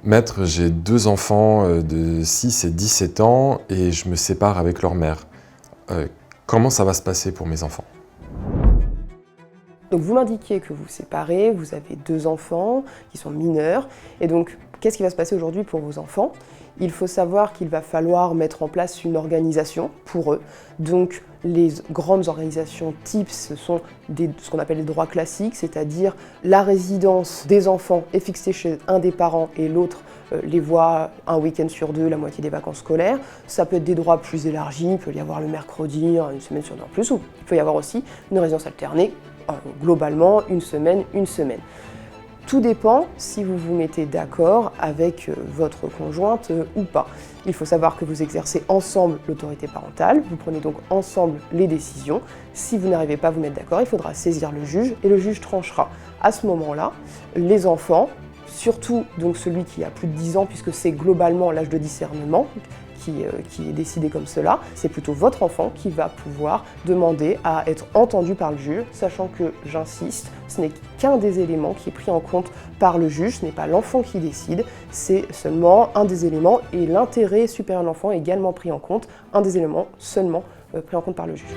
Maître, j'ai 2 enfants de 6 et 17 ans et je me sépare avec leur mère. Comment ça va se passer pour mes enfants? Donc vous m'indiquez que vous vous séparez, vous avez 2 enfants qui sont mineurs, et donc qu'est-ce qui va se passer aujourd'hui pour vos enfants? Il faut savoir qu'il va falloir mettre en place une organisation pour eux. Donc les grandes organisations types, ce sont ce qu'on appelle les droits classiques, c'est-à-dire la résidence des enfants est fixée chez un des parents et l'autre les voit un week-end sur 2, la moitié des vacances scolaires. Ça peut être des droits plus élargis, il peut y avoir le mercredi, une semaine sur 2 en plus, ou il peut y avoir aussi une résidence alternée, globalement une semaine. Tout dépend si vous vous mettez d'accord avec votre conjointe ou pas. Il faut savoir que vous exercez ensemble l'autorité parentale, vous prenez donc ensemble les décisions. Si vous n'arrivez pas à vous mettre d'accord, il faudra saisir le juge et le juge tranchera. À ce moment-là, les enfants, surtout donc celui qui a plus de 10 ans, puisque c'est globalement l'âge de discernement qui est décidé comme cela, c'est plutôt votre enfant qui va pouvoir demander à être entendu par le juge, sachant que, j'insiste, ce n'est qu'un des éléments qui est pris en compte par le juge, ce n'est pas l'enfant qui décide, c'est seulement un des éléments, et l'intérêt supérieur de l'enfant est également pris en compte, un des éléments seulement pris en compte par le juge.